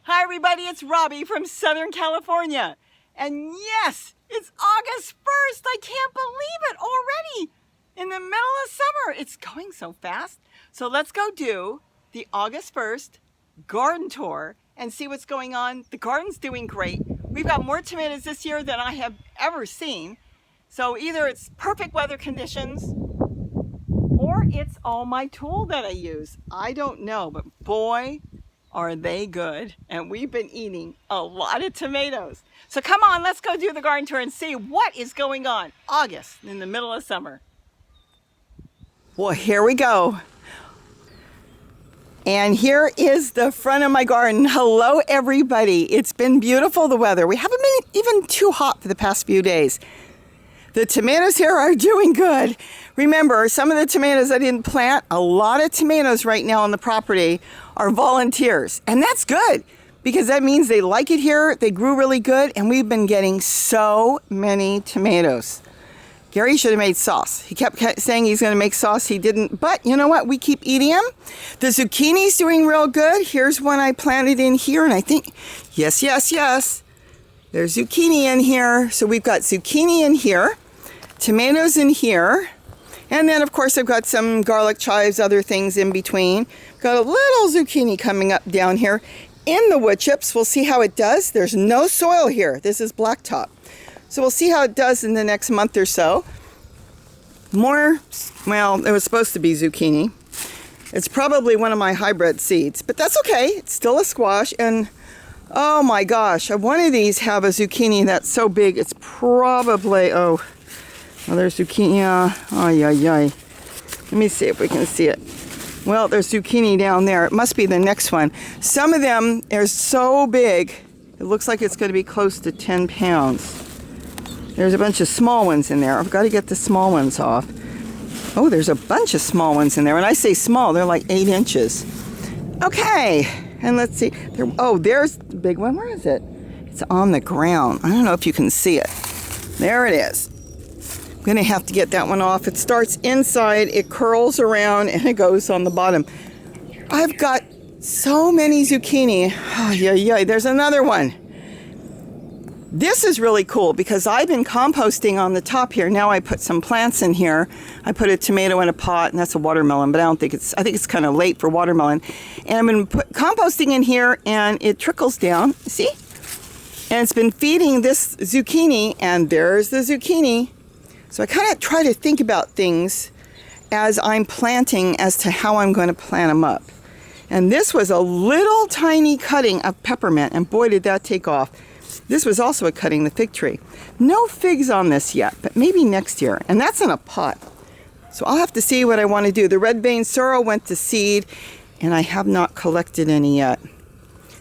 Hi everybody, it's Robbie from Southern California. And yes, it's August 1st. I can't believe it already. In the middle of summer. It's going so fast. So let's go do the August 1st garden tour and see what's going on. The garden's doing great. We've got more tomatoes this year than I have ever seen. So either it's perfect weather conditions or it's all my tool that I use. I don't know, but boy, are they good. And we've been eating a lot of tomatoes. So come on, let's go do the garden tour and see what is going on. August, in the middle of summer. Well, here we go. And here is the front of my garden. Hello, everybody. It's been beautiful, the weather. We haven't been even too hot for the past few days. The tomatoes here are doing good. Remember, some of the tomatoes I didn't plant, a lot of tomatoes right now on the property are volunteers. And that's good because that means they like it here. They grew really good and we've been getting so many tomatoes. Gary should have made sauce. He kept saying he's going to make sauce. He didn't. But you know what? We keep eating them. The zucchini's doing real good. Here's one I planted in here. And I think, yes. There's zucchini in here. So we've got zucchini in here. Tomatoes in here. And then, of course, I've got some garlic chives, other things in between. Got a little zucchini coming up down here. In the wood chips, we'll see how it does. There's no soil here. This is blacktop. So we'll see how it does in the next month or so. More, well, it was supposed to be zucchini. It's probably one of my hybrid seeds, but that's okay. It's still a squash. And oh my gosh, one of these have a zucchini that's so big, it's probably, well, there's zucchini, Let me see if we can see it. Well, there's zucchini down there. It must be the next one. Some of them are so big, it looks like it's going to be close to 10 pounds. There's a bunch of small ones in there. I've got to get the small ones off. Oh, there's a bunch of small ones in there. When I say small, they're like 8 inches. Okay, and let's see. There's the big one. Where is it? It's on the ground. I don't know if you can see it. There it is. I'm going to have to get that one off. It starts inside, it curls around, and it goes on the bottom. I've got so many zucchini. Oh, there's another one. This is really cool because I've been composting on the top here. Now I put some plants in here. I put a tomato in a pot, and that's a watermelon, but I think it's kind of late for watermelon. And I've been composting in here, and it trickles down. See? And it's been feeding this zucchini, and there's the zucchini. So I kind of try to think about things as I'm planting as to how I'm going to plant them up. And this was a little tiny cutting of peppermint, and boy, did that take off. This was also a cutting, the fig tree. No figs on this yet, but maybe next year. And that's in a pot. So I'll have to see what I want to do. The red vein sorrel went to seed, and I have not collected any yet.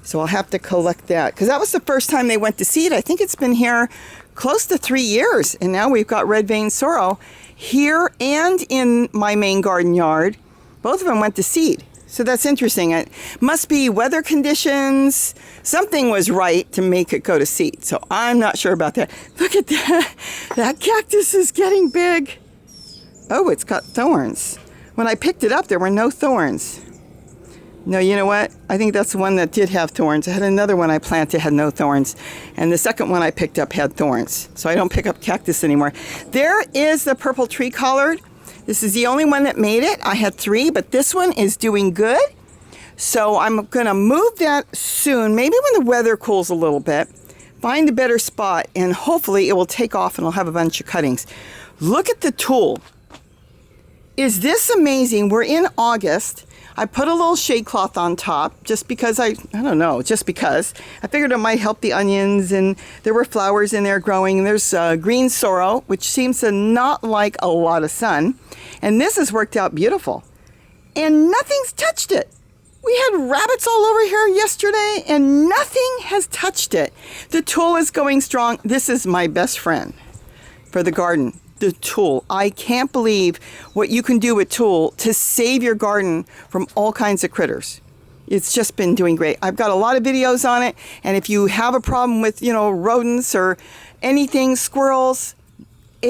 So I'll have to collect that. Because that was the first time they went to seed. I think it's been here close to 3 years. And now we've got red vein sorrel here and in my main garden yard. Both of them went to seed. So that's interesting. It must be weather conditions. Something was right to make it go to seed. So I'm not sure about that. Look at that. That cactus is getting big. Oh, it's got thorns. When I picked it up, there were no thorns. No, you know what? I think that's the one that did have thorns. I had another one I planted had no thorns. And the second one I picked up had thorns. So I don't pick up cactus anymore. There is the purple tree collard. This is the only one that made it. I had 3, but this one is doing good. So I'm going to move that soon, maybe when the weather cools a little bit, find a better spot, and hopefully it will take off and I'll have a bunch of cuttings. Look at the tulle. Is this amazing? We're in August. I put a little shade cloth on top just because I figured it might help the onions, and there were flowers in there growing. There's green sorrel, which seems to not like a lot of sun. And this has worked out beautiful. And nothing's touched it. We had rabbits all over here yesterday, and nothing has touched it. The tulle is going strong. This is my best friend for the garden. The tulle. I can't believe what you can do with tulle to save your garden from all kinds of critters. It's just been doing great. I've got a lot of videos on it, and if you have a problem with, rodents or anything, squirrels,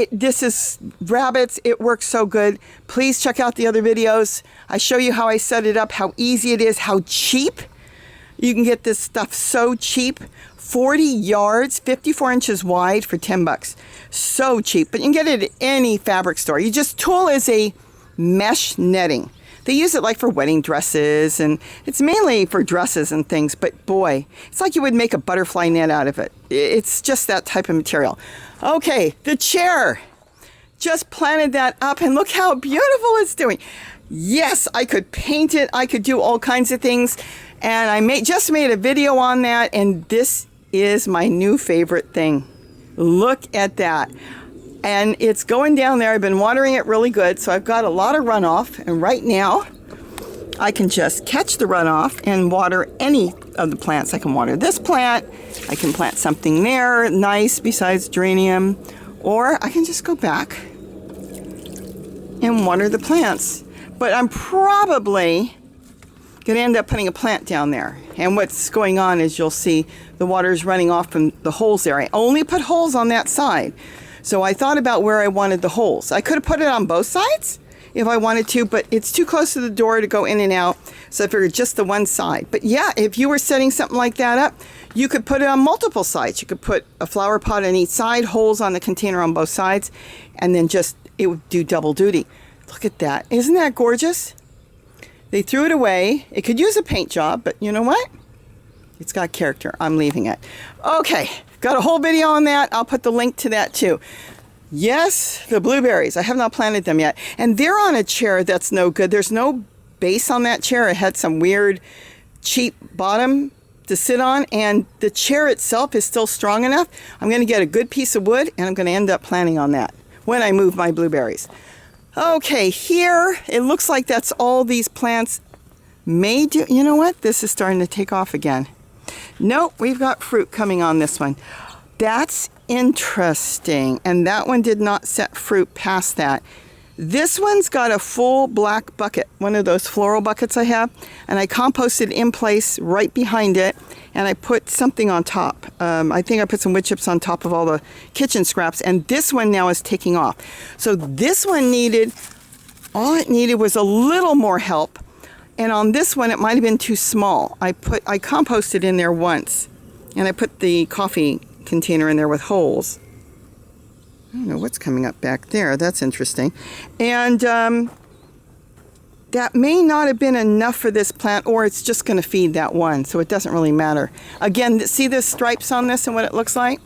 this is rabbits. It works so good. Please check out the other videos. I show you how I set it up, how easy it is, how cheap. You can get this stuff so cheap. 40 yards, 54 inches wide for 10 bucks. So cheap, but you can get it at any fabric store. Tulle is a mesh netting. They use it like for wedding dresses, and it's mainly for dresses and things, but boy, it's like you would make a butterfly net out of it. It's just that type of material. Okay, the chair. Just planted that up, and look how beautiful it's doing. Yes, I could paint it. I could do all kinds of things, and I just made a video on that, and this is my new favorite thing. Look at that. And it's going down there. I've been watering it really good, so I've got a lot of runoff, and right now I can just catch the runoff and water any of the plants. I can water this plant, I can plant something there nice besides geranium, or I can just go back and water the plants. But I'm probably going to end up putting a plant down there, and what's going on is you'll see the water's running off from the holes there. I only put holes on that side. So I thought about where I wanted the holes. I could have put it on both sides if I wanted to, but it's too close to the door to go in and out. So I figured just the one side. But yeah, if you were setting something like that up, you could put it on multiple sides. You could put a flower pot on each side, holes on the container on both sides, and then it would do double duty. Look at that. Isn't that gorgeous? They threw it away. It could use a paint job, but you know what? It's got character. I'm leaving it. Okay, got a whole video on that. I'll put the link to that too. Yes, the blueberries. I have not planted them yet. And they're on a chair that's no good. There's no base on that chair. It had some weird, cheap bottom to sit on. And the chair itself is still strong enough. I'm going to get a good piece of wood, and I'm going to end up planting on that when I move my blueberries. Okay, here, it looks like that's all these plants may do. You know what? This is starting to take off again. Nope, we've got fruit coming on this one. That's interesting. And that one did not set fruit past that. This one's got a full black bucket, one of those floral buckets I have, and I composted in place right behind it, and I put something on top. I think I put some wood chips on top of all the kitchen scraps, and this one now is taking off. So this one all it needed was a little more help. And on this one, it might have been too small. I composted in there once, and I put the coffee container in there with holes. I don't know what's coming up back there. That's interesting. And that may not have been enough for this plant, or it's just going to feed that one, so it doesn't really matter. Again, see the stripes on this and what it looks like?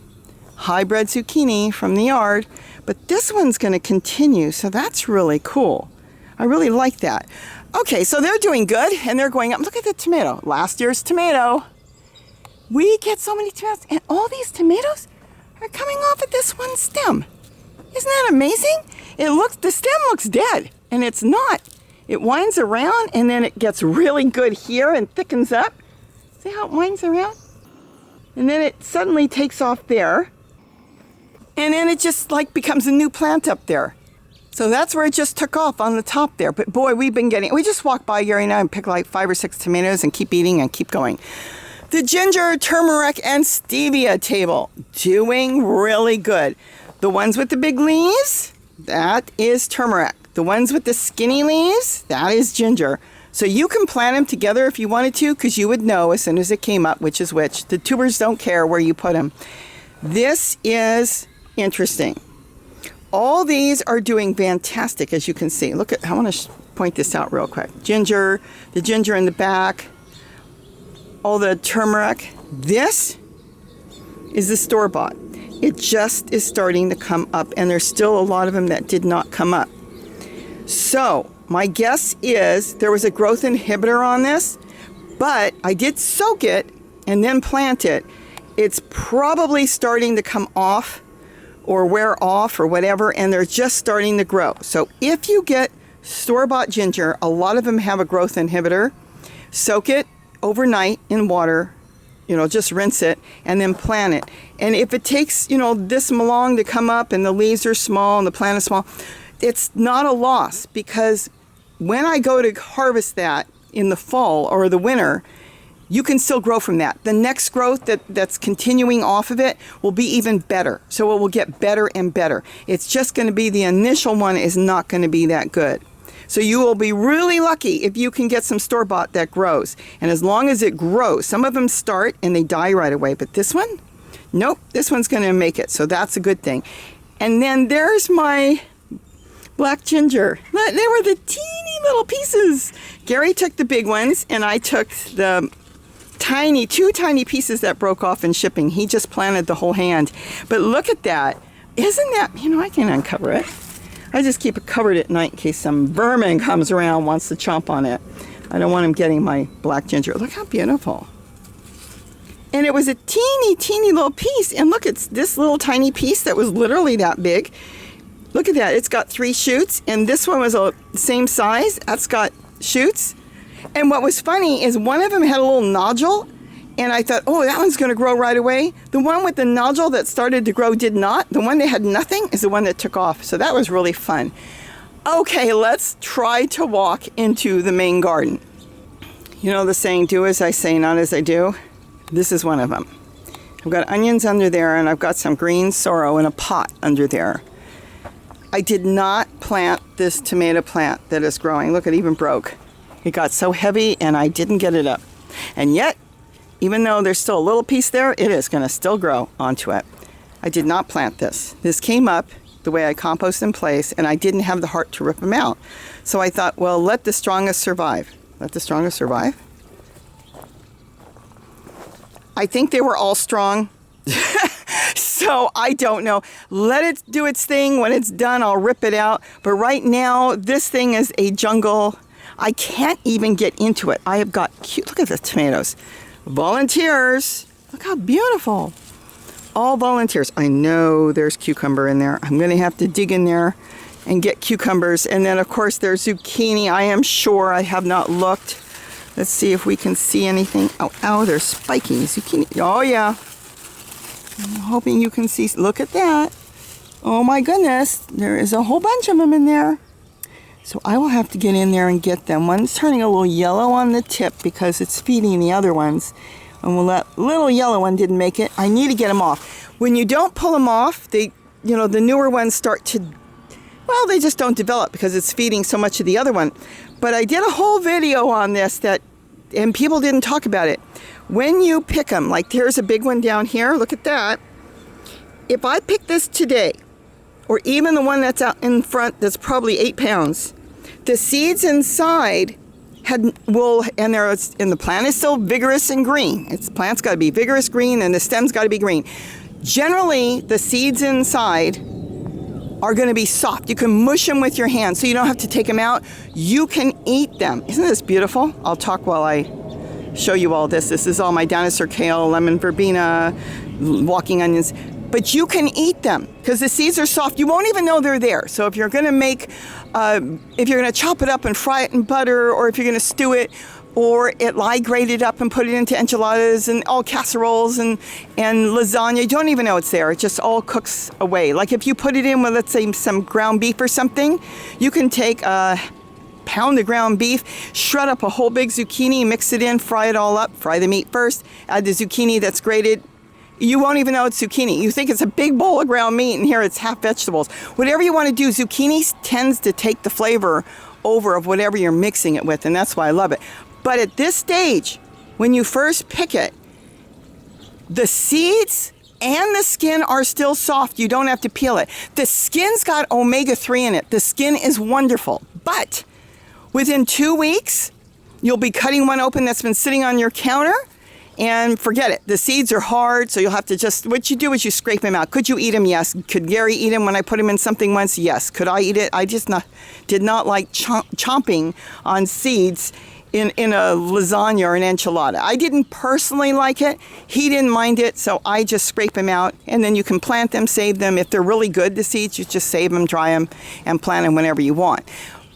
Hybrid zucchini from the yard. But this one's going to continue, so that's really cool. I really like that. Okay, so they're doing good, and they're going up. Look at the tomato. Last year's tomato. We get so many tomatoes, and all these tomatoes are coming off of this one stem. Isn't that amazing? The stem looks dead, and it's not. It winds around, and then it gets really good here and thickens up. See how it winds around? And then it suddenly takes off there, and then it just becomes a new plant up there. So that's where it just took off on the top there. But boy, we just walk by Gary and I and pick 5 or 6 tomatoes and keep eating and keep going. The ginger, turmeric, and stevia table, doing really good. The ones with the big leaves, that is turmeric. The ones with the skinny leaves, that is ginger. So you can plant them together if you wanted to, because you would know as soon as it came up which is which. The tubers don't care where you put them. This is interesting. All these are doing fantastic, as you can see. Look at, I want to point this out real quick. Ginger, the ginger in the back, all the turmeric. This is the store-bought. It just is starting to come up, and there's still a lot of them that did not come up. So my guess is there was a growth inhibitor on this, but I did soak it and then plant it. It's probably starting to come off or wear off or whatever, and they're just starting to grow. So if you get store-bought ginger, a lot of them have a growth inhibitor. Soak it overnight in water, just rinse it and then plant it. And if it takes, this long to come up and the leaves are small and the plant is small, it's not a loss, because when I go to harvest that in the fall or the winter, you can still grow from that. The next growth that's continuing off of it will be even better. So it will get better and better. It's just going to be the initial one is not going to be that good. So you will be really lucky if you can get some store-bought that grows. And as long as it grows, some of them start and they die right away, but this one, nope, this one's going to make it. So that's a good thing. And then there's my black ginger. They were the teeny little pieces. Gary took the big ones and I took the two tiny pieces that broke off in shipping. He just planted the whole hand. But look at that. Isn't that, I can uncover it. I just keep it covered at night in case some vermin comes around, wants to chomp on it. I don't want him getting my black ginger. Look how beautiful. And it was a teeny little piece. And look, it's this little tiny piece that was literally that big. Look at that. It's got 3 shoots. And this one was the same size. That's got shoots. And what was funny is one of them had a little nodule. And I thought, oh, that one's going to grow right away. The one with the nodule that started to grow did not. The one that had nothing is the one that took off. So that was really fun. Okay, let's try to walk into the main garden. You know the saying, do as I say, not as I do? This is one of them. I've got onions under there, and I've got some green sorrel in a pot under there. I did not plant this tomato plant that is growing. Look, it even broke. It got so heavy, and I didn't get it up. And yet, even though there's still a little piece there, it is going to still grow onto it. I did not plant this. This came up the way I compost in place, and I didn't have the heart to rip them out. So I thought, well, let the strongest survive. Let the strongest survive. I think they were all strong. So I don't know. Let it do its thing. When it's done, I'll rip it out. But right now, this thing is a jungle. I can't even get into it. I have got cute, look at the tomatoes. Volunteers. Look how beautiful. All volunteers. I know there's cucumber in there. I'm going to have to dig in there and get cucumbers. And then, of course, there's zucchini. I am sure. I have not looked. Let's see if we can see anything. Oh, they're spiky zucchini. Oh, yeah. I'm hoping you can see. Look at that. Oh, my goodness. There is a whole bunch of them in there. So I will have to get in there and get them. One's turning a little yellow on the tip because it's feeding the other ones. And when that little yellow one didn't make it, I need to get them off. When you don't pull them off, the newer ones start to, well, they just don't develop because it's feeding so much of the other one. But I did a whole video on this and people didn't talk about it. When you pick them, like here's a big one down here, look at that. If I pick this today, or even the one that's out in front that's probably 8 pounds, the seeds inside and the plant is still vigorous and green. Its plant's got to be vigorous green and the stem's got to be green. Generally, the seeds inside are going to be soft. You can mush them with your hands so you don't have to take them out. You can eat them. Isn't this beautiful? I'll talk while I show you all this. This is all my dinosaur kale, lemon verbena, walking onions. But you can eat them because the seeds are soft. You won't even know they're there. So if you're going to chop it up and fry it in butter, or if you're going to stew it, or grate it up and put it into enchiladas and all casseroles and lasagna, you don't even know it's there. It just all cooks away. Like if you put it in with, let's say, some ground beef or something, you can take a pound of ground beef, shred up a whole big zucchini, mix it in, fry it all up, fry the meat first, add the zucchini that's grated. You won't even know it's zucchini. You think it's a big bowl of ground meat, and here it's half vegetables. Whatever you want to do, zucchini tends to take the flavor over of whatever you're mixing it with, and that's why I love it. But at this stage, when you first pick it, the seeds and the skin are still soft. You don't have to peel it. The skin's got omega-3 in it. The skin is wonderful. But within 2 weeks, you'll be cutting one open that's been sitting on your counter, and forget it. The seeds are hard, so you'll have to what you do is you scrape them out. Could you eat them? Yes. Could Gary eat them when I put him in something once? Yes. Could I eat it? I just did not like chomping on seeds in a lasagna or an enchilada. I didn't personally like it. He didn't mind it, so I just scrape them out, and then you can plant them, save them. If they're really good, the seeds, you just save them, dry them, and plant them whenever you want.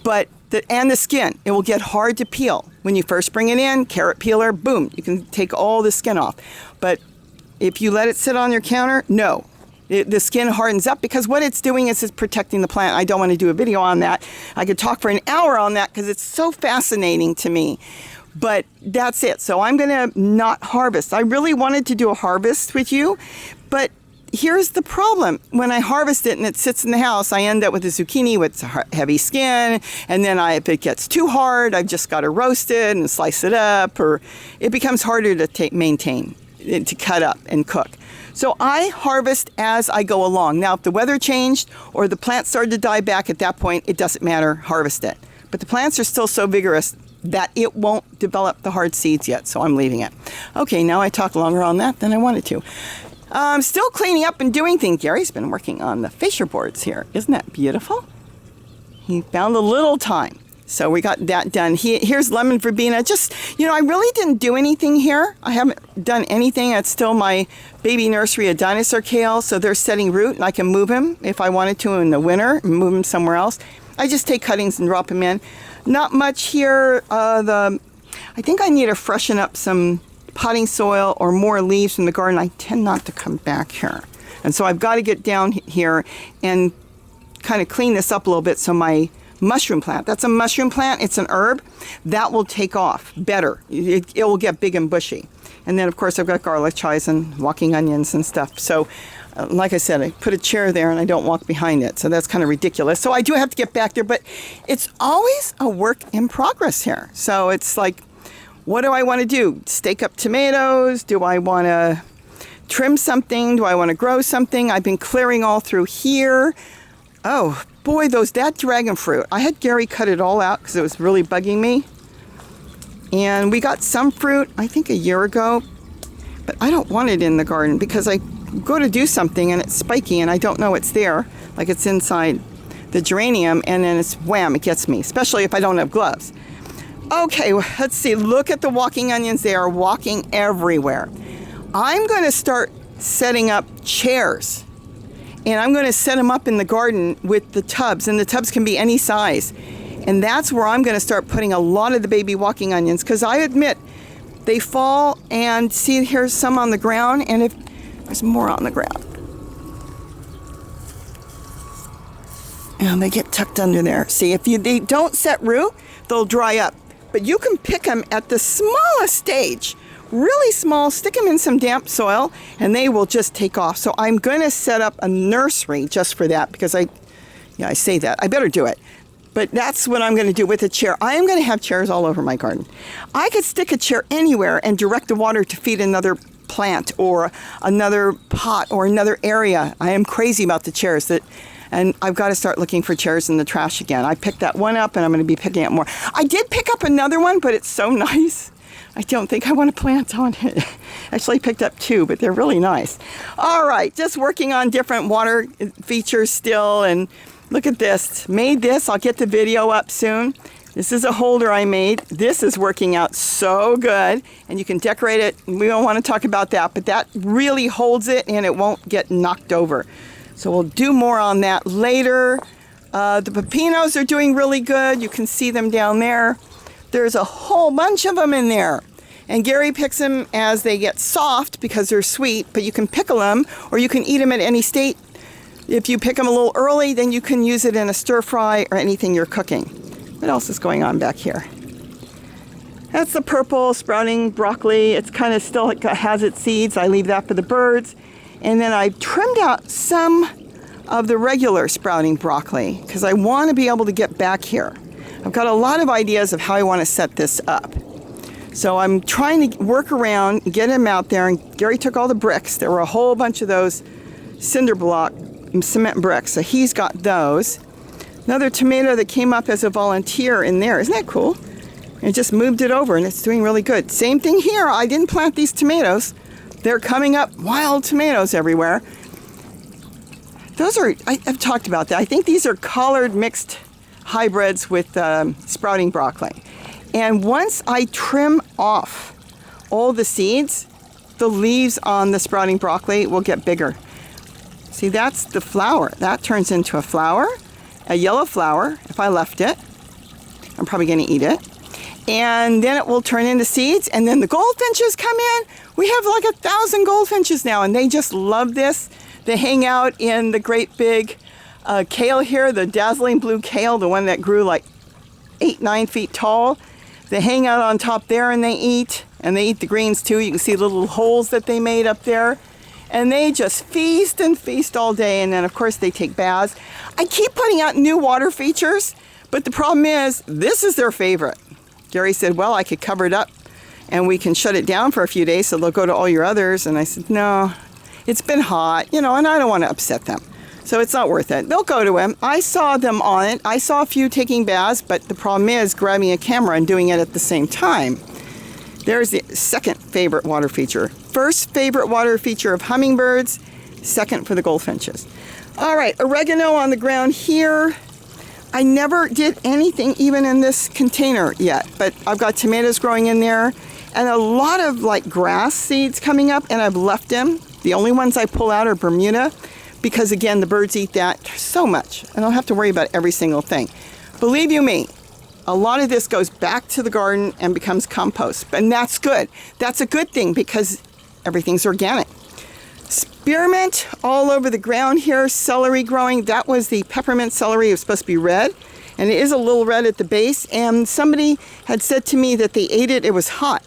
But the skin, it will get hard to peel. When you first bring it in, carrot peeler, boom, you can take all the skin off. But if you let it sit on your counter, no. The skin hardens up because what it's doing is it's protecting the plant. I don't want to do a video on that. I could talk for an hour on that because it's so fascinating to me. But that's it. So I'm going to not harvest. I really wanted to do a harvest with you, but here's the problem. When I harvest it and it sits in the house, I end up with a zucchini with heavy skin. And then if it gets too hard, I've just got to roast it and slice it up, or it becomes harder to maintain, to cut up and cook. So I harvest as I go along. Now, if the weather changed or the plants started to die back at that point, it doesn't matter, harvest it. But the plants are still so vigorous that it won't develop the hard seeds yet, so I'm leaving it. Okay, now I talked longer on that than I wanted to. I'm still cleaning up and doing things. Gary's been working on the fascia boards here. Isn't that beautiful? He found a little time. So we got that done. Here's lemon verbena. Just, I really didn't do anything here. I haven't done anything. It's still my baby nursery, a dinosaur kale. So they're setting root, and I can move him if I wanted to in the winter, and move him somewhere else. I just take cuttings and drop them in. Not much here. I think I need to freshen up some potting soil or more leaves from the garden. I tend not to come back here. And so I've got to get down here and kind of clean this up a little bit so my mushroom plant, that's a mushroom plant, it's an herb, that will take off better. It will get big and bushy. And then, of course, I've got garlic chives and walking onions and stuff. So, like I said, I put a chair there and I don't walk behind it. So that's kind of ridiculous. So I do have to get back there, but it's always a work in progress here. So it's like, what do I want to do? Stake up tomatoes? Do I want to trim something? Do I want to grow something? I've been clearing all through here. Oh, boy, that dragon fruit. I had Gary cut it all out because it was really bugging me. And we got some fruit, I think, a year ago. But I don't want it in the garden because I go to do something and it's spiky and I don't know it's there. Like it's inside the geranium, and then it's wham, it gets me, especially if I don't have gloves. Okay, let's see. Look at the walking onions. They are walking everywhere. I'm going to start setting up chairs. And I'm going to set them up in the garden with the tubs. And the tubs can be any size. And that's where I'm going to start putting a lot of the baby walking onions. Because I admit, they fall, and see, here's some on the ground. And if there's more on the ground. And they get tucked under there. See, if they don't set root, they'll dry up. But you can pick them at the smallest stage. Really small, stick them in some damp soil, and they will just take off. So I'm going to set up a nursery just for that, because I say that. I better do it. But that's what I'm going to do with a chair. I am going to have chairs all over my garden. I could stick a chair anywhere and direct the water to feed another plant or another pot or another area. I am crazy about the chairs and I've got to start looking for chairs in the trash again. I picked that one up, and I'm going to be picking up more. I did pick up another one, but it's so nice. I don't think I want to plant on it. Actually, I picked up two, but they're really nice. All right, just working on different water features still. And look at this. Made this. I'll get the video up soon. This is a holder I made. This is working out so good. And you can decorate it. We don't want to talk about that, but that really holds it and it won't get knocked over. So we'll do more on that later. The pepinos are doing really good. You can see them down there. There's a whole bunch of them in there. And Gary picks them as they get soft because they're sweet, but you can pickle them or you can eat them at any state. If you pick them a little early, then you can use it in a stir fry or anything you're cooking. What else is going on back here? That's the purple sprouting broccoli. It's kind of still has its seeds. I leave that for the birds. And then I trimmed out some of the regular sprouting broccoli because I want to be able to get back here. I've got a lot of ideas of how I want to set this up. So I'm trying to work around, get him out there, and Gary took all the bricks. There were a whole bunch of those cinder block cement bricks, so he's got those. Another tomato that came up as a volunteer in there. Isn't that cool? And just moved it over, and it's doing really good. Same thing here. I didn't plant these tomatoes. They're coming up wild tomatoes everywhere. Those are, I've talked about that. I think these are collared mixed hybrids with sprouting broccoli. And once I trim off all the seeds, the leaves on the sprouting broccoli will get bigger. See, that's the flower. That turns into a flower, a yellow flower, if I left it. I'm probably going to eat it. And then it will turn into seeds, and then the goldfinches come in. We have like 1,000 goldfinches now, and they just love this. They hang out in the great big kale here, the dazzling blue kale, the one that grew like 8-9 feet tall. They hang out on top there and they eat the greens too. You can see the little holes that they made up there. And they just feast and feast all day. And then, of course, they take baths. I keep putting out new water features, but the problem is this is their favorite. Gary said, well, I could cover it up and we can shut it down for a few days so they'll go to all your others. And I said, no, it's been hot, you know, and I don't want to upset them. So it's not worth it. They'll go to him. I saw them on it. I saw a few taking baths, but the problem is grabbing a camera and doing it at the same time. There's the second favorite water feature. First favorite water feature of hummingbirds, second for the goldfinches. All right, oregano on the ground here. I never did anything even in this container yet, but I've got tomatoes growing in there and a lot of like grass seeds coming up, and I've left them. The only ones I pull out are Bermuda, because again, the birds eat that so much. I don't have to worry about every single thing. Believe you me, a lot of this goes back to the garden and becomes compost, and that's good. That's a good thing because everything's organic. Spearmint all over the ground here, celery growing. That was the peppermint celery. It was supposed to be red, and it is a little red at the base, and somebody had said to me that they ate it, it was hot.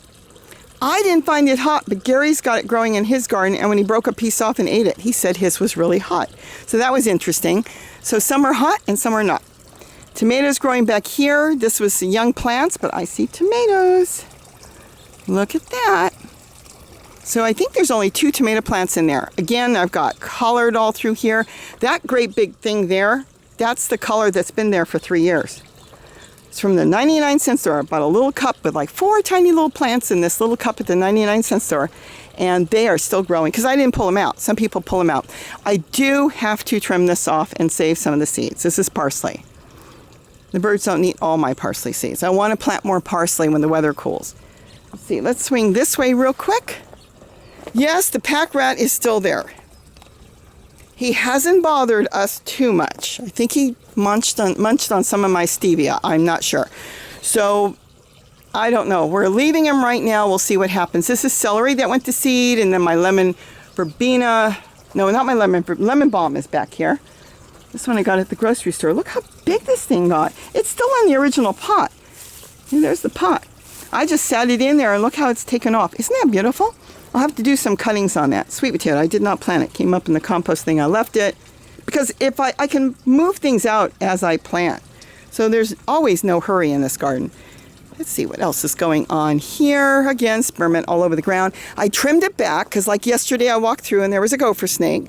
I didn't find it hot, but Gary's got it growing in his garden, and when he broke a piece off and ate it, he said his was really hot. So that was interesting. So some are hot and some are not. Tomatoes growing back here. This was the young plants, but I see tomatoes. Look at that. So I think there's only 2 tomato plants in there. Again, I've got collard all through here. That great big thing there, that's the collard that's been there for 3 years. It's from the 99-cent store. I bought a little cup with like 4 tiny little plants in this little cup at the 99-cent store. And they are still growing because I didn't pull them out. Some people pull them out. I do have to trim this off and save some of the seeds. This is parsley. The birds don't eat all my parsley seeds. I want to plant more parsley when the weather cools. Let's see, let's swing this way real quick. Yes, the pack rat is still there. He hasn't bothered us too much. I think he munched on some of my stevia. I'm not sure. So I don't know. We're leaving him right now. We'll see what happens. This is celery that went to seed, and then my lemon verbena. No, not my lemon balm is back here. This one I got at the grocery store. Look how big this thing got. It's still in the original pot. And there's the pot. I just sat it in there and look how it's taken off. Isn't that beautiful? I'll have to do some cuttings on that. Sweet potato, I did not plant it. Came up in the compost thing, I left it. Because if I can move things out as I plant. So there's always no hurry in this garden. Let's see what else is going on here. Again, spearmint all over the ground. I trimmed it back because like yesterday I walked through and there was a gopher snake.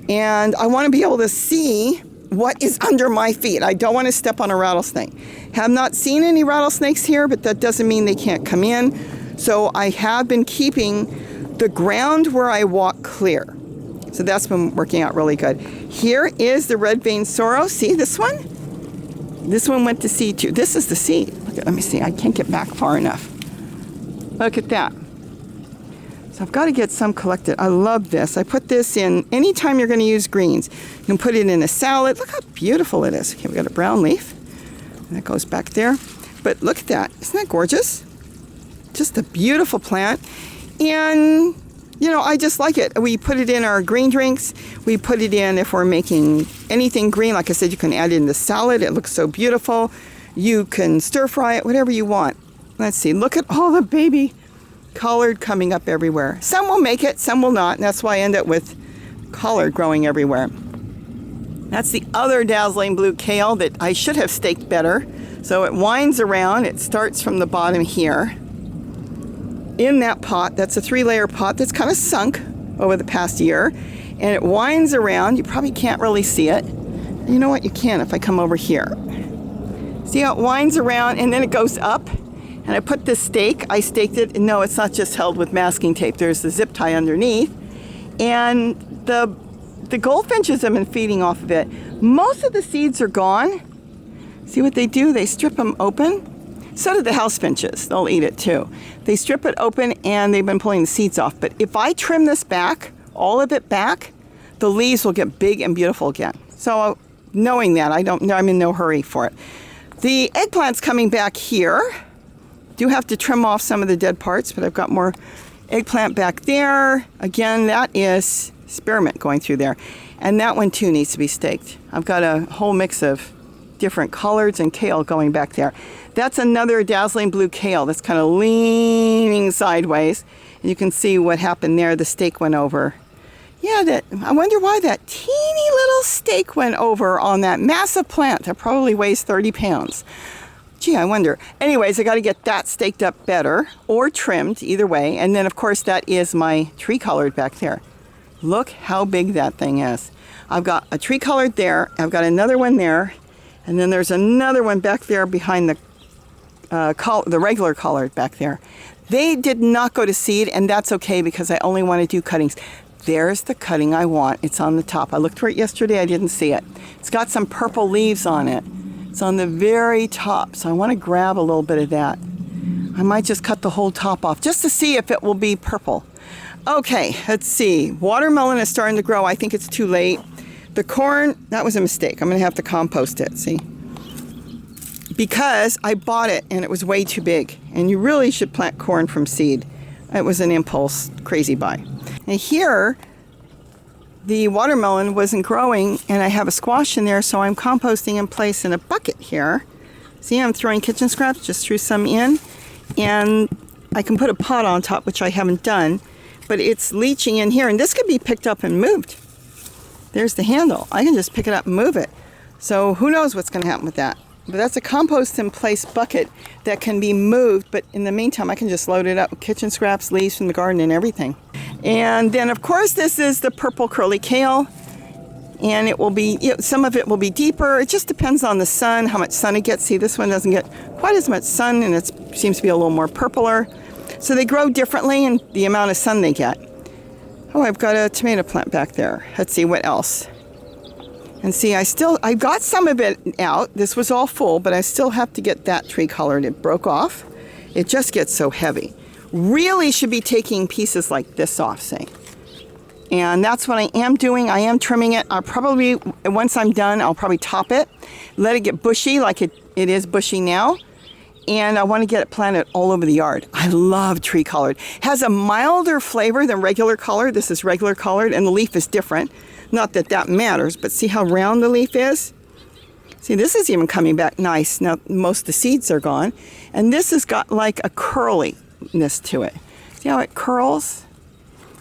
And I want to be able to see what is under my feet. I don't want to step on a rattlesnake. Have not seen any rattlesnakes here, but that doesn't mean they can't come in. So I have been keeping the ground where I walk clear. So that's been working out really good. Here is the red vein sorrel. See this one? This one went to seed too. This is the seed. Look at, let me see. I can't get back far enough. Look at that. So I've got to get some collected. I love this. I put this in anytime you're going to use greens. You can put it in a salad. Look how beautiful it is. Okay, we got a brown leaf. And that goes back there. But look at that. Isn't that gorgeous? Just a beautiful plant. And, you know, I just like it. We put it in our green drinks. We put it in if we're making anything green. Like I said, you can add it in the salad. It looks so beautiful. You can stir fry it, whatever you want. Let's see. Look at all the baby collard coming up everywhere. Some will make it, some will not. And that's why I end up with collard growing everywhere. That's the other dazzling blue kale that I should have staked better. So it winds around. It starts from the bottom here. In that pot, that's a 3-layer pot that's kind of sunk over the past year. And it winds around. You probably can't really see it. You know what? You can if I come over here. See how it winds around and then it goes up? And I put this stake. I staked it. No, it's not just held with masking tape. There's the zip tie underneath. And the goldfinches have been feeding off of it. Most of the seeds are gone. See what they do? They strip them open. So do the house finches. They'll eat it too. They strip it open and they've been pulling the seeds off. But if I trim this back, all of it back, the leaves will get big and beautiful again. So knowing that, I'm in no hurry for it. The eggplant's coming back here. Do have to trim off some of the dead parts, but I've got more eggplant back there. Again, that is spearmint going through there. And that one too needs to be staked. I've got a whole mix of different collards and kale going back there. That's another dazzling blue kale that's kind of leaning sideways. And you can see what happened there. The stake went over. Yeah, I wonder why that teeny little stake went over on that massive plant that probably weighs 30 pounds. Gee, I wonder. Anyways, I got to get that staked up better or trimmed, either way. And then, of course, that is my tree colored back there. Look how big that thing is. I've got a tree colored there. I've got another one there. And then there's another one back there behind the regular colored back there. They did not go to seed, and that's okay because I only want to do cuttings. There's the cutting I want. It's on the top. I looked for it yesterday. I didn't see it. It's got some purple leaves on it. It's on the very top, so I want to grab a little bit of that. I might just cut the whole top off just to see if it will be purple. Okay, let's see. Watermelon is starting to grow. I think it's too late. The corn, that was a mistake. I'm going to have to compost it, see? Because I bought it and it was way too big. And you really should plant corn from seed. It was an impulse crazy buy. And here, the watermelon wasn't growing and I have a squash in there, so I'm composting in place in a bucket here. See, I'm throwing kitchen scraps, just threw some in. And I can put a pot on top, which I haven't done, but it's leaching in here. And this could be picked up and moved. There's the handle. I can just pick it up and move it. So who knows what's going to happen with that. But that's a compost in place bucket that can be moved. But in the meantime, I can just load it up with kitchen scraps, leaves from the garden, and everything. And then, of course, this is the purple curly kale. And it will be, some of it will be deeper. It just depends on the sun, how much sun it gets. See, this one doesn't get quite as much sun, and it seems to be a little more purpler. So they grow differently in the amount of sun they get. Oh, I've got a tomato plant back there. Let's see what else. And see, I got some of it out. This was all full, but I still have to get that tree colored. It broke off. It just gets so heavy. Really should be taking pieces like this off, say. And that's what I am doing. I am trimming it. I'll probably, once I'm done, I'll probably top it, let it get bushy like it is bushy now. And I want to get it planted all over the yard. I love tree colored. Has a milder flavor than regular colored. This is regular colored, and the leaf is different. Not that that matters, but see how round the leaf is? See, this is even coming back nice. Now, most of the seeds are gone. And this has got like a curliness to it. See how it curls?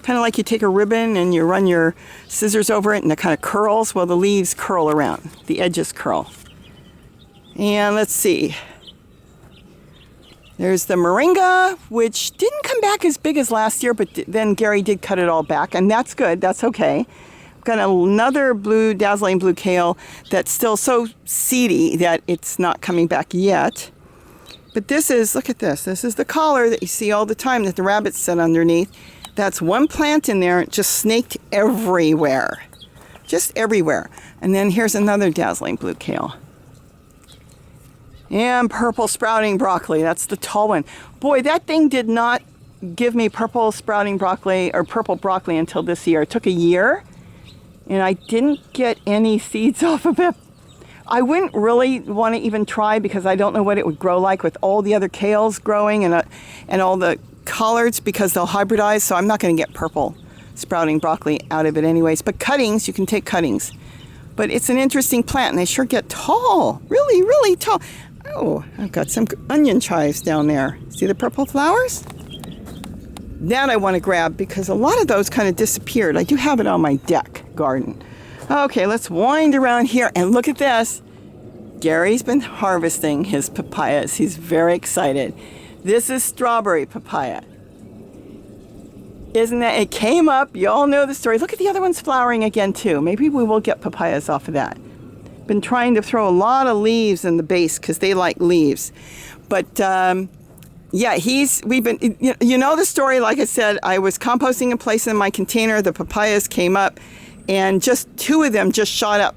Kind of like you take a ribbon and you run your scissors over it and it kind of curls. Well, the leaves curl around. The edges curl. And let's see. There's the moringa, which didn't come back as big as last year, but then Gary did cut it all back, and that's good. That's okay. I've got another blue, dazzling blue kale that's still so seedy that it's not coming back yet. But this is, look at this. This is the collar that you see all the time that the rabbits sit underneath. That's one plant in there, just snaked everywhere. Just everywhere. And then here's another dazzling blue kale. And purple sprouting broccoli. That's the tall one. Boy, that thing did not give me purple sprouting broccoli or purple broccoli until this year. It took a year, and I didn't get any seeds off of it. I wouldn't really want to even try because I don't know what it would grow like with all the other kales growing and all the collards because they'll hybridize. So I'm not going to get purple sprouting broccoli out of it anyways. But cuttings, you can take cuttings. But it's an interesting plant, and they sure get tall. Really, really tall. Oh, I've got some onion chives down there. See the purple flowers? That I want to grab because a lot of those kind of disappeared. I do have it on my deck garden. Okay, let's wind around here and look at this. Gary's been harvesting his papayas. He's very excited. This is strawberry papaya. Isn't that? It came up. You all know the story. Look at the other ones flowering again too. Maybe we will get papayas off of that. Been trying to throw a lot of leaves in the base because they like leaves. But yeah, we've been, you know the story. Like I said, I was composting in place in my container. The papayas came up and just two of them just shot up.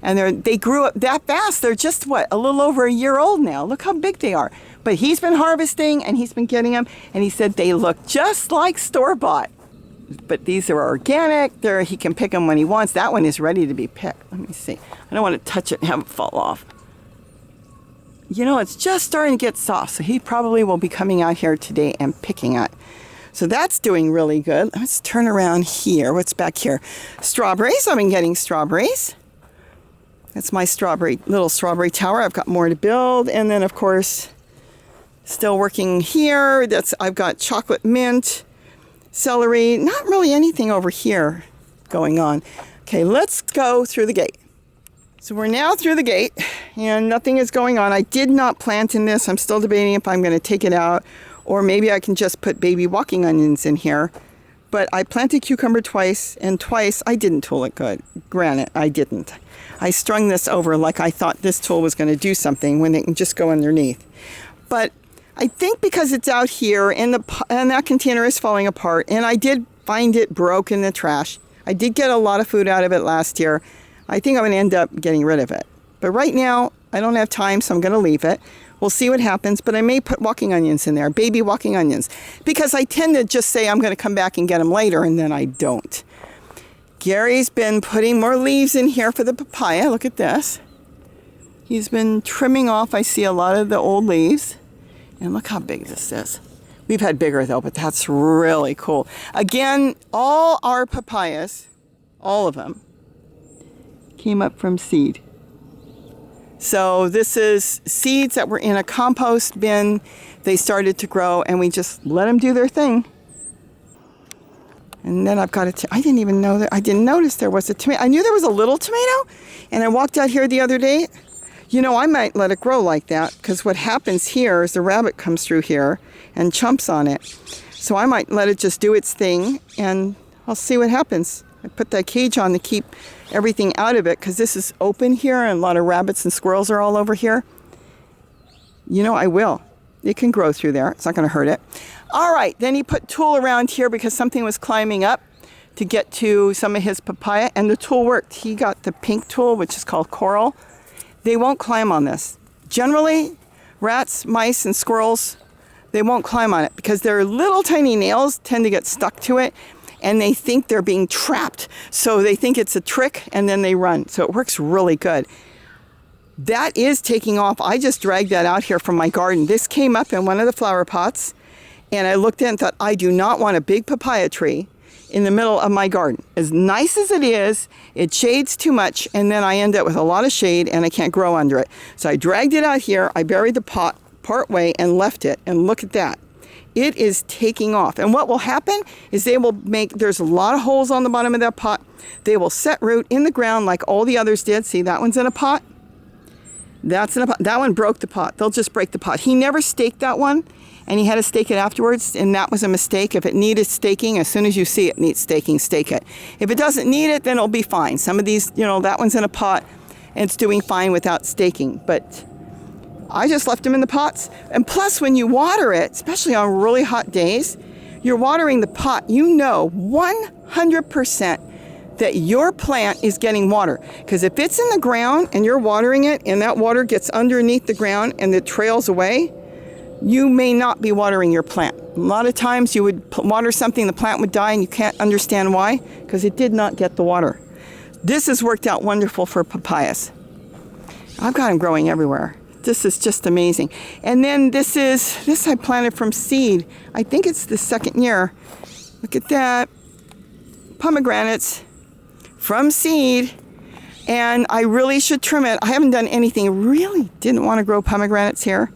And they grew up that fast. They're just, what, a little over a year old now. Look how big they are. But he's been harvesting and he's been getting them. And he said they look just like store-bought. But these are organic. He can pick them when he wants. That one is ready to be picked. Let me see. I don't want to touch it and have it fall off. You know, it's just starting to get soft. So he probably will be coming out here today and picking it. So that's doing really good. Let's turn around here. What's back here? Strawberries. I've been getting strawberries. That's my little strawberry tower. I've got more to build. And then, of course, still working here. I've got chocolate mint, celery. Not really anything over here. going on. Okay, let's go through the gate. So we're now through the gate and nothing is going on. I did not plant in this. I'm still debating if I'm going to take it out or maybe I can just put baby walking onions in here. But I planted cucumber twice and twice I didn't tool it good. Granted, I didn't. I strung this over like I thought this tool was going to do something when it can just go underneath. But I think because it's out here and that container is falling apart and I did find it broke in the trash. I did get a lot of food out of it last year. I think I'm going to end up getting rid of it. But right now, I don't have time, so I'm going to leave it. We'll see what happens, but I may put walking onions in there, baby walking onions, because I tend to just say I'm going to come back and get them later, and then I don't. Gary's been putting more leaves in here for the papaya. Look at this. He's been trimming off, I see a lot of the old leaves. And look how big this is. We've had bigger, though, but that's really cool. Again, all our papayas, all of them, came up from seed. So this is seeds that were in a compost bin. They started to grow and we just let them do their thing. And then I've got I didn't even know that, I didn't notice there was a tomato. I knew there was a little tomato and I walked out here the other day. You know, I might let it grow like that because what happens here is the rabbit comes through here and chomps on it. So I might let it just do its thing and I'll see what happens. I put that cage on to keep everything out of it because this is open here and a lot of rabbits and squirrels are all over here. You know, I will. It can grow through there. It's not going to hurt it. All right, then he put tulle around here because something was climbing up to get to some of his papaya, and the tool worked. He got the pink tool, which is called coral. They won't climb on this. Generally, rats, mice, and squirrels, they won't climb on it because their little tiny nails tend to get stuck to it, and they think they're being trapped. So they think it's a trick, and then they run. So it works really good. That is taking off. I just dragged that out here from my garden. This came up in one of the flower pots, and I looked at it and thought, I do not want a big papaya tree in the middle of my garden. As nice as it is, it shades too much, and then I end up with a lot of shade, and I can't grow under it. So I dragged it out here. I buried the pot part way and left it, and look at that. It is taking off. And what will happen is they will there's a lot of holes on the bottom of that pot. They will set root in the ground like all the others did. See, that one's in a pot. That's in a pot. That one broke the pot. They'll just break the pot. He never staked that one, and he had to stake it afterwards, and that was a mistake. If it needed staking, as soon as you see it needs staking, stake it. If it doesn't need it, then it'll be fine. Some of these, you know, that one's in a pot, and it's doing fine without staking. But I just left them in the pots. And plus, when you water it, especially on really hot days, you're watering the pot. You know 100% that your plant is getting water. Because if it's in the ground and you're watering it and that water gets underneath the ground and it trails away, you may not be watering your plant. A lot of times you would water something, the plant would die, and you can't understand why, because it did not get the water. This has worked out wonderful for papayas. I've got them growing everywhere. This is just amazing. And then this I planted from seed. I think it's the second year. Look at that. Pomegranates from seed. And I really should trim it. I haven't done anything. Really didn't want to grow pomegranates here.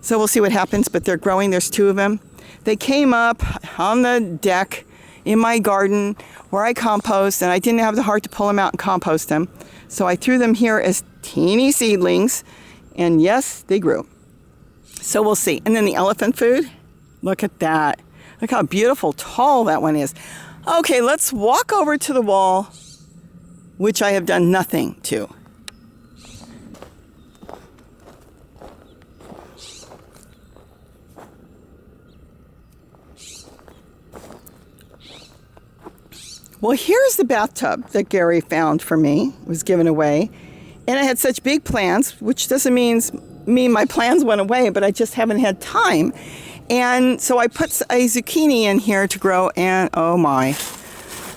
So we'll see what happens, but they're growing. There's 2 of them. They came up on the deck in my garden where I compost, and I didn't have the heart to pull them out and compost them. So I threw them here as teeny seedlings. And yes, they grew. So we'll see. And then the elephant food. Look at that. Look how beautiful, tall that one is. Okay, let's walk over to the wall, which I have done nothing to. Well, here's the bathtub that Gary found for me. It was given away. And I had such big plans, which doesn't mean my plans went away, but I just haven't had time. And so I put a zucchini in here to grow, and oh my.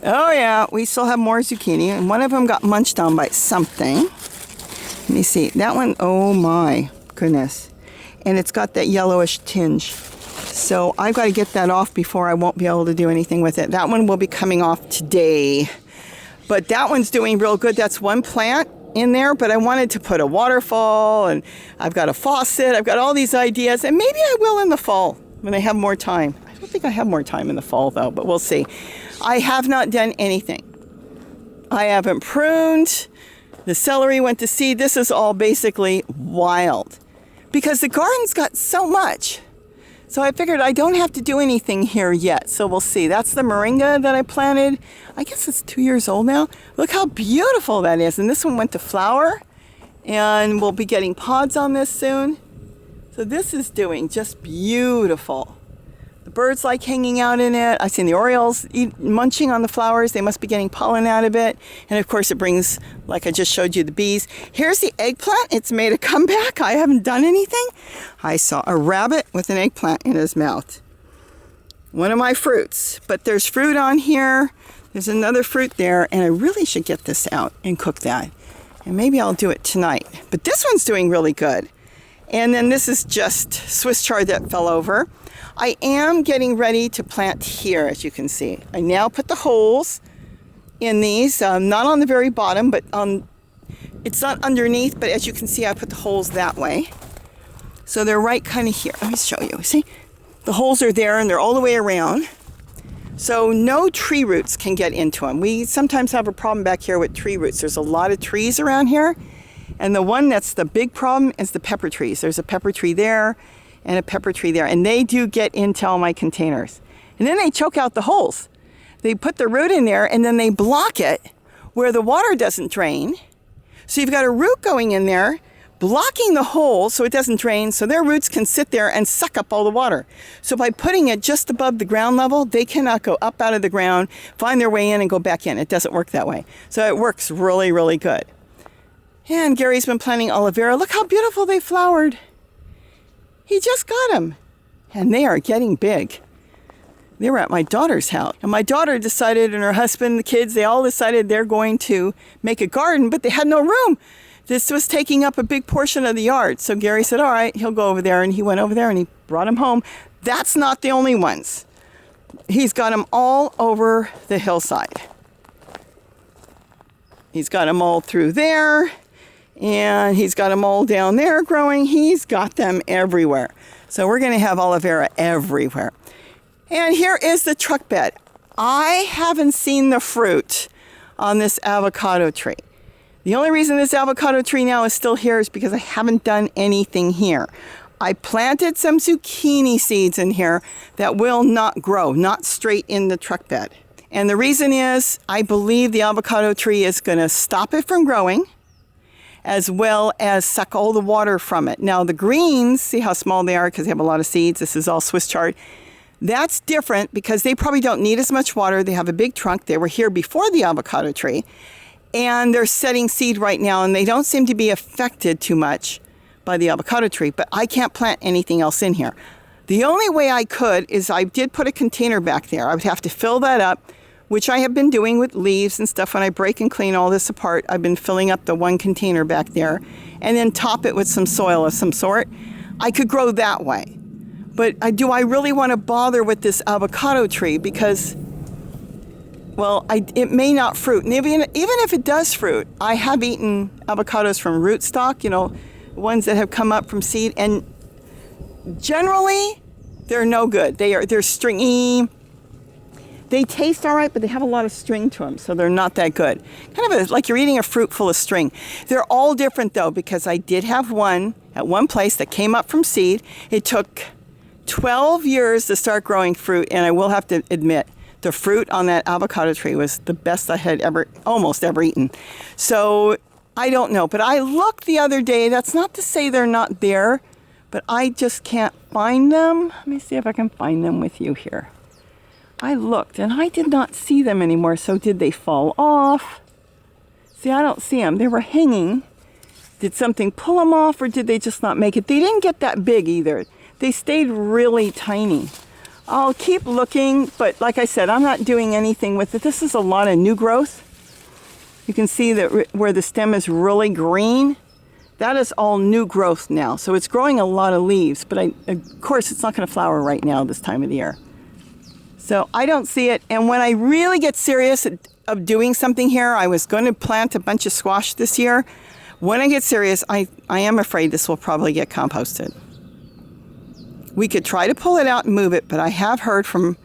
Oh yeah, we still have more zucchini, and one of them got munched on by something. Let me see. That one, oh my goodness. And it's got that yellowish tinge. So I've got to get that off before I won't be able to do anything with it. That one will be coming off today. But that one's doing real good. That's one plant in there, but I wanted to put a waterfall, and I've got a faucet. I've got all these ideas, and maybe I will in the fall when I have more time. I don't think I have more time in the fall, though, but we'll see. I have not done anything. I haven't pruned. The celery went to seed. This is all basically wild because the garden's got so much. So I figured I don't have to do anything here yet. So we'll see. That's the moringa that I planted. I guess it's 2 years old now. Look how beautiful that is. And this one went to flower. And we'll be getting pods on this soon. So this is doing just beautiful. The birds like hanging out in it. I've seen the orioles munching on the flowers. They must be getting pollen out of it. And of course it brings, like I just showed you, the bees. Here's the eggplant. It's made a comeback. I haven't done anything. I saw a rabbit with an eggplant in his mouth. One of my fruits. But there's fruit on here. There's another fruit there. And I really should get this out and cook that. And maybe I'll do it tonight. But this one's doing really good. And then this is just Swiss chard that fell over. I am getting ready to plant here, as you can see. I now put the holes in these, not on the very bottom, but it's not underneath, but as you can see, I put the holes that way. So they're right kind of here. Let me show you. See, the holes are there and they're all the way around. So no tree roots can get into them. We sometimes have a problem back here with tree roots. There's a lot of trees around here. And the one that's the big problem is the pepper trees. There's a pepper tree there and a pepper tree there. And they do get into all my containers. And then they choke out the holes. They put the root in there and then they block it where the water doesn't drain. So you've got a root going in there, blocking the hole so it doesn't drain, so their roots can sit there and suck up all the water. So by putting it just above the ground level, they cannot go up out of the ground, find their way in and go back in. It doesn't work that way. So it works really, really good. And Gary's been planting aloe vera. Look how beautiful they flowered. He just got them. And they are getting big. They were at my daughter's house. And my daughter decided, and her husband, the kids, they all decided they're going to make a garden, but they had no room. This was taking up a big portion of the yard. So Gary said, all right, he'll go over there. And he went over there and he brought them home. That's not the only ones. He's got them all over the hillside. He's got them all through there. And he's got them all down there growing. He's got them everywhere. So we're going to have aloe vera everywhere. And here is the truck bed. I haven't seen the fruit on this avocado tree. The only reason this avocado tree now is still here is because I haven't done anything here. I planted some zucchini seeds in here that will not grow, not straight in the truck bed. And the reason is I believe the avocado tree is going to stop it from growing, as well as suck all the water from it. Now the greens, see how small they are because they have a lot of seeds. This is all Swiss chard. That's different because they probably don't need as much water. They have a big trunk. They were here before the avocado tree. And they're setting seed right now, and they don't seem to be affected too much by the avocado tree. But I can't plant anything else in here. The only way I could is I did put a container back there. I would have to fill that up, which I have been doing with leaves and stuff. When I break and clean all this apart, I've been filling up the one container back there and then top it with some soil of some sort. I could grow that way. But do I really want to bother with this avocado tree? Because, well, it may not fruit. And even if it does fruit, I have eaten avocados from rootstock, you know, ones that have come up from seed. And generally, they're no good. They're stringy. They taste all right, but they have a lot of string to them, so they're not that good. Kind of like you're eating a fruit full of string. They're all different, though, because I did have one at one place that came up from seed. It took 12 years to start growing fruit, and I will have to admit, the fruit on that avocado tree was the best I had almost ever eaten. So I don't know, but I looked the other day. That's not to say they're not there, but I just can't find them. Let me see if I can find them with you here. I looked and I did not see them anymore. So did they fall off? See, I don't see them. They were hanging. Did something pull them off, or did they just not make it? They didn't get that big either. They stayed really tiny. I'll keep looking, but like I said, I'm not doing anything with it. This is a lot of new growth. You can see that where the stem is really green, that is all new growth now. So it's growing a lot of leaves, but of course it's not going to flower right now this time of the year. So I don't see it. And when I really get serious of doing something here, I was going to plant a bunch of squash this year. When I get serious, I am afraid this will probably get composted. We could try to pull it out and move it, but I have heard from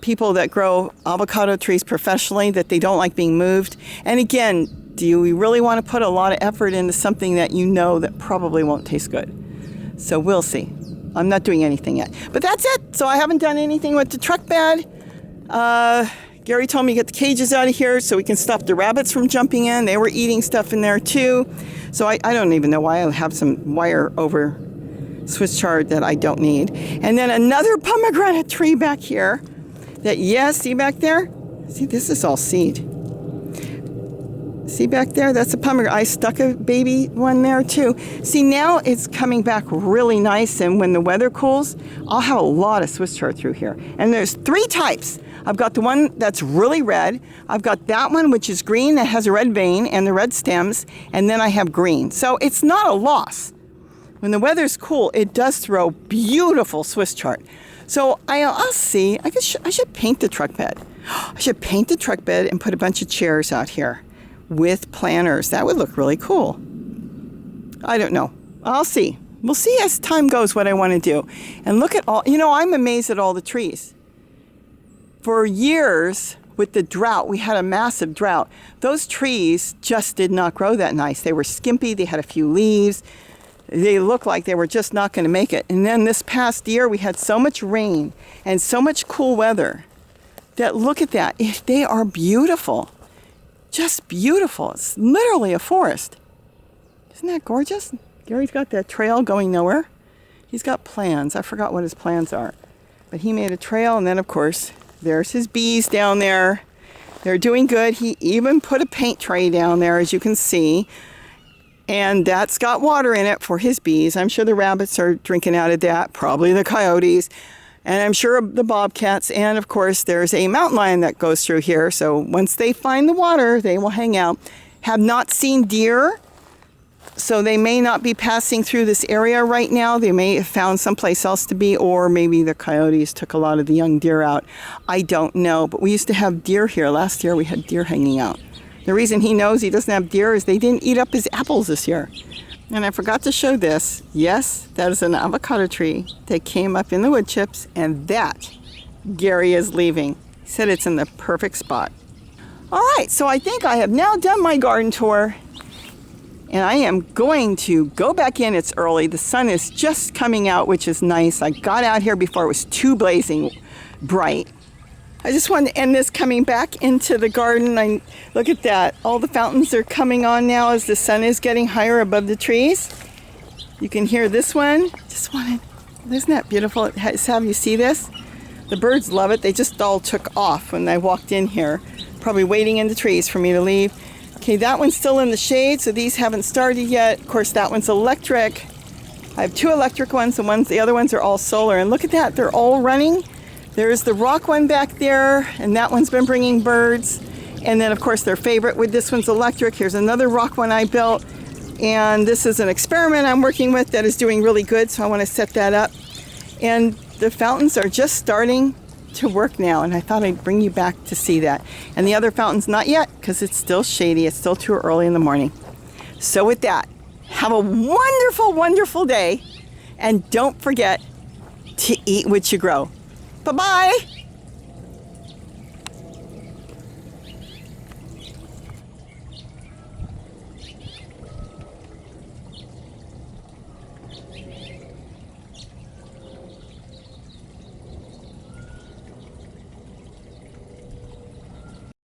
people that grow avocado trees professionally that they don't like being moved. And again, do we really want to put a lot of effort into something that you know that probably won't taste good? So we'll see. I'm not doing anything yet. But that's it. So I haven't done anything with the truck bed. Gary told me to get the cages out of here so we can stop the rabbits from jumping in. They were eating stuff in there too. So I don't even know why I have some wire over Swiss chard that I don't need. And then another pomegranate tree back here that, yes, see back there? See, this is all seed. See back there? That's a pomegranate. I stuck a baby one there too. See, now it's coming back really nice, and when the weather cools, I'll have a lot of Swiss chard through here. And there's 3 types. I've got the one that's really red. I've got that one which is green that has a red vein and the red stems, and then I have green. So it's not a loss. When the weather's cool, it does throw beautiful Swiss chard. So I'll see. I should paint the truck bed. I should paint the truck bed and put a bunch of chairs out here with planters. That would look really cool. I don't know. I'll see. We'll see as time goes what I want to do. And look at all, I'm amazed at all the trees. For years with the drought, we had a massive drought. Those trees just did not grow that nice. They were skimpy. They had a few leaves. They looked like they were just not going to make it. And then this past year, we had so much rain and so much cool weather that, look at that. They are beautiful. Just beautiful. It's literally a forest. Isn't that gorgeous? Gary's got that trail going nowhere. He's got plans. I forgot what his plans are. But he made a trail, and then, of course, there's his bees down there. They're doing good. He even put a paint tray down there, as you can see. And that's got water in it for his bees. I'm sure the rabbits are drinking out of that, probably the coyotes, and I'm sure the bobcats. And of course, there's a mountain lion that goes through here. So once they find the water, they will hang out. Have not seen deer, so they may not be passing through this area right now. They may have found someplace else to be, or maybe the coyotes took a lot of the young deer out. I don't know, but we used to have deer here. Last year, we had deer hanging out. The reason he knows he doesn't have deer is they didn't eat up his apples this year. And I forgot to show this. Yes, that is an avocado tree that came up in the wood chips, and that Gary is leaving. He said it's in the perfect spot. All right, so I think I have now done my garden tour, and I am going to go back in. It's early. The sun is just coming out, which is nice. I got out here before it was too blazing bright. I just wanted to end this coming back into the garden. Look at that. All the fountains are coming on now as the sun is getting higher above the trees. You can hear this one. Isn't that beautiful? Have you see this? The birds love it. They just all took off when I walked in here, probably waiting in the trees for me to leave. Okay, that one's still in the shade, so these haven't started yet. Of course, that one's electric. I have 2 electric ones, the other ones are all solar. And look at that, they're all running. There's the rock one back there, and that one's been bringing birds. And then, of course, their favorite with this one's electric. Here's another rock one I built. And this is an experiment I'm working with that is doing really good, so I want to set that up. And the fountains are just starting to work now, and I thought I'd bring you back to see that. And the other fountains, not yet, because it's still shady. It's still too early in the morning. So with that, have a wonderful, wonderful day. And don't forget to eat what you grow. Bye-bye.